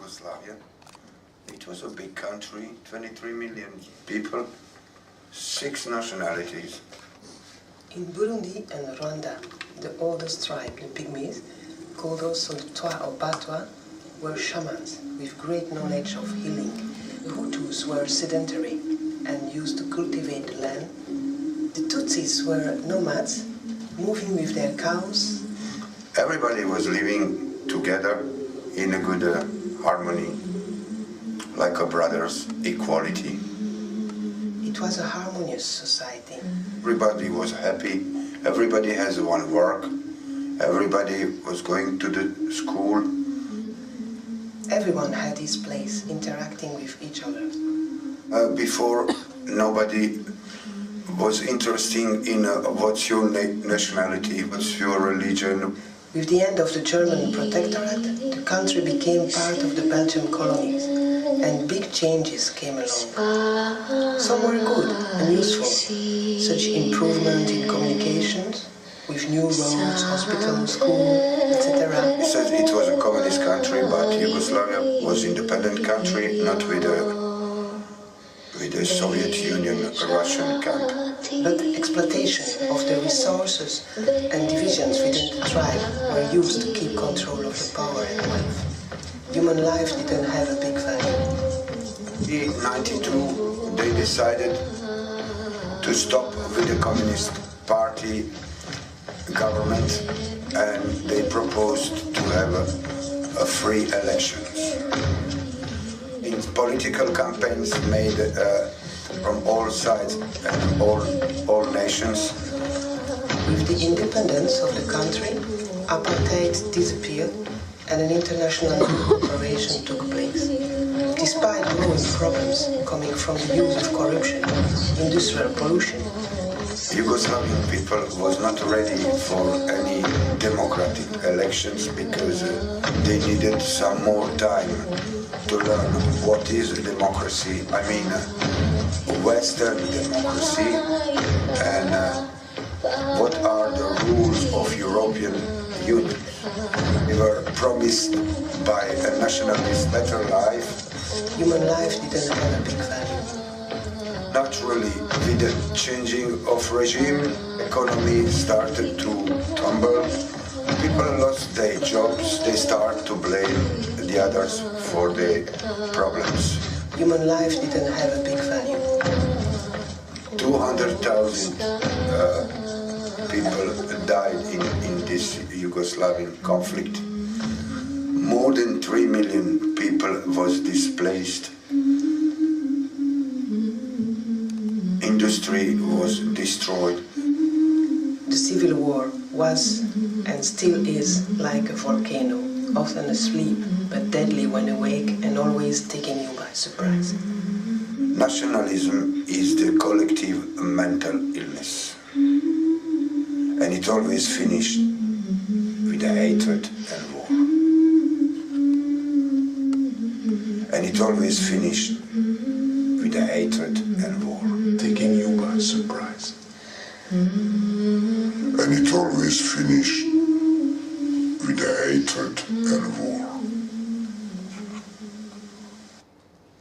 Yugoslavia. It was a big country, 23 million people, 6 nationalities. In Burundi and Rwanda, the oldest tribe, the Pygmies, called also the Twa or Batwa, were shamans with great knowledge of healing. The Hutus were sedentary and used to cultivate the land. The Tutsis were nomads, moving with their cows. Everybody was living together in a good harmony, like a brothers, equality. It was a harmonious society. Everybody was happy, everybody has one work, everybody was going to the school. Everyone had his place, interacting with each other. Before, nobody was interested in what's your nationality, what's your religion. With the end of the German protectorate, the country became part of the Belgian colonies, and big changes came along. Some were good and useful, such improvement in communications, with new roads, hospitals, schools, etc. He said it was a communist country, but Yugoslavia was an independent country, not with the Soviet Union, a Russian camp. But exploitation of the resources and divisions within the tribe were used to keep control of the power and wealth. Human life didn't have a big value. In 1992, they decided to stop with the Communist Party government, and they proposed to have a free elections. In political campaigns made from all sides and all nations. With the independence of the country, apartheid disappeared and an international cooperation took place. Despite growing problems coming from the use of corruption, industrial pollution, Yugoslavian people was not ready for any democratic elections because they needed some more time to learn what is democracy. I mean, Western democracy, and what are the rules of European Union. They were promised by a nationalist better life. human life didn't have a big value. Naturally, with the changing of regime, economy started to tumble. People lost their jobs. They start to blame the others for the problems. Human life didn't have a big value. 200,000 people died in this Yugoslavian conflict. More than 3 million people was displaced. Industry was destroyed. The civil war was and still is like a volcano, often asleep but deadly when awake and always taking you by surprise. Nationalism is the collective mental illness, and it always finished with hatred and war. And it always finished with hatred and war. Taking you by surprise. And it always finished with hatred and war.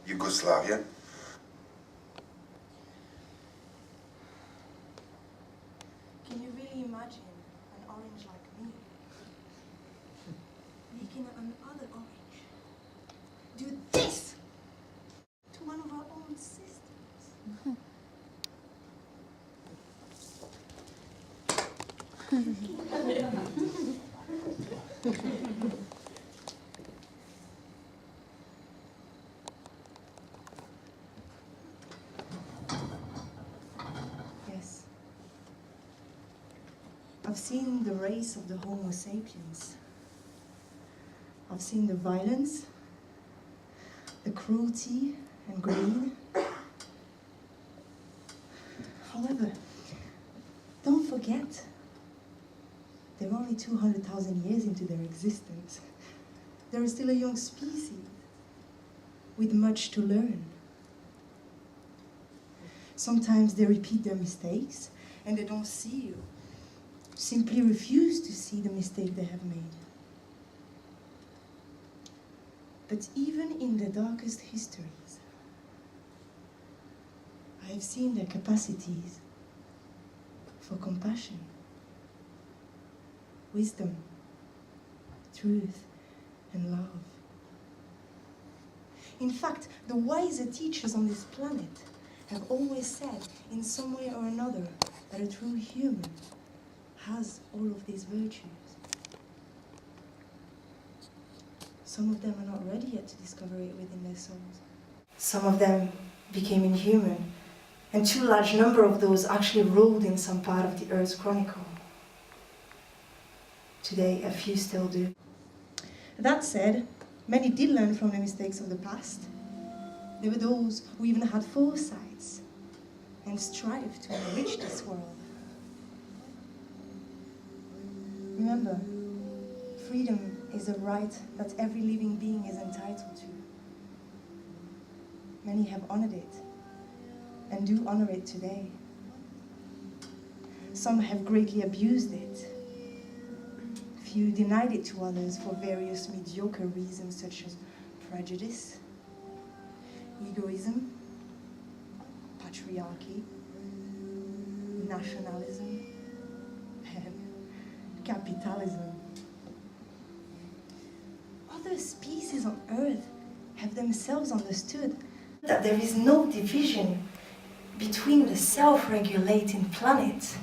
Yugoslavia. Can you really imagine an orange like me making another orange do this to one of our own sisters? Yes. I've seen the race of the Homo sapiens. I've seen the violence, the cruelty and greed. However, don't forget, they're only 200,000 years into their existence. They're still a young species with much to learn. Sometimes they repeat their mistakes and they don't see you. Simply refuse to see the mistake they have made. But even in the darkest histories, I have seen their capacities for compassion, wisdom, truth, and love. In fact, the wiser teachers on this planet have always said, in some way or another, that a true human has all of these virtues. Some of them are not ready yet to discover it within their souls. Some of them became inhuman, and too large number of those actually ruled in some part of the Earth's chronicle. Today, a few still do. That said, many did learn from the mistakes of the past. There were those who even had foresights and strived to enrich this world. Remember, freedom is a right that every living being is entitled to. Many have honored it and do honor it today. Some have greatly abused it. Few denied it to others for various mediocre reasons such as prejudice, egoism, patriarchy, nationalism, and capitalism. Other species on Earth have themselves understood that there is no division between the self-regulating planet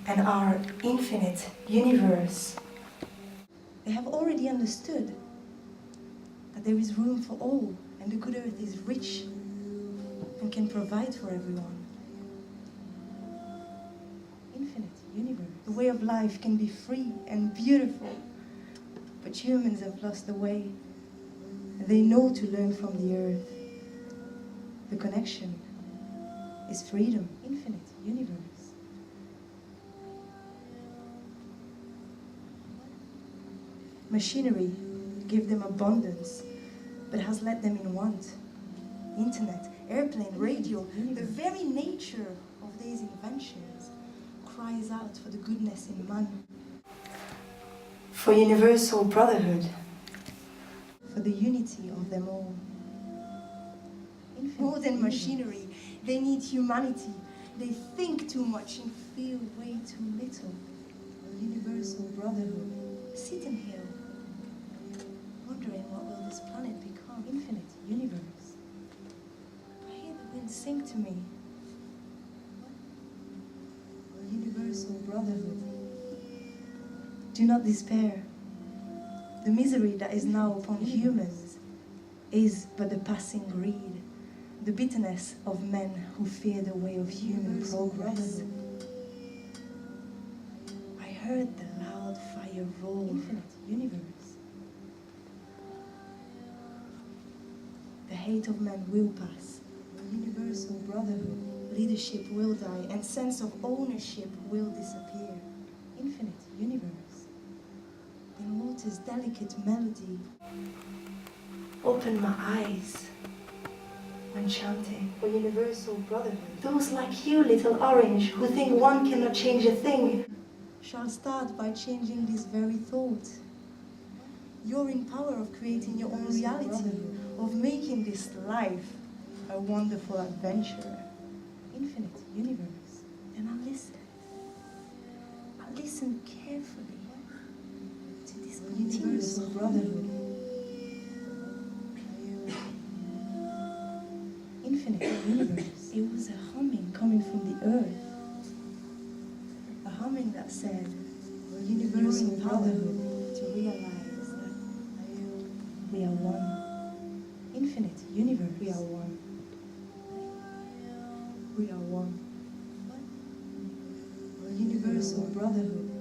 and our infinite universe. They have already understood that there is room for all, and the good Earth is rich and can provide for everyone. Infinite universe. The way of life can be free and beautiful, but humans have lost the way. They know to learn from the Earth. The connection is freedom. Infinite universe. Machinery gave them abundance, but has led them in want. Internet, airplane, radio, the very nature of these inventions cries out for the goodness in man. For universal brotherhood. For the unity of them all. More than machinery, they need humanity. They think too much and feel way too little. Universal brotherhood. Sitting here, wondering what will this planet become? Infinite universe. I hear the wind sing to me. Universal brotherhood. Do not despair. The misery that is now upon humans is but the passing greed, the bitterness of men who fear the way of human progress. I heard the loud fire roll. Infinite universe. The hate of men will pass. Universal brotherhood. Leadership will die, and sense of ownership will disappear. Infinite universe. In water's delicate melody. Open my eyes when chanting for universal brotherhood. Those like you, little orange, who think one cannot change a thing, shall start by changing this very thought. You're in power of creating your own reality, of making this life a wonderful adventure. Infinite universe. And I listen. I listen carefully to this universal brotherhood. Infinite universe. It was a humming coming from the earth. A humming that said, universal brotherhood, to realize that we are one. Infinite universe. We are one. We are one. Universal brotherhood.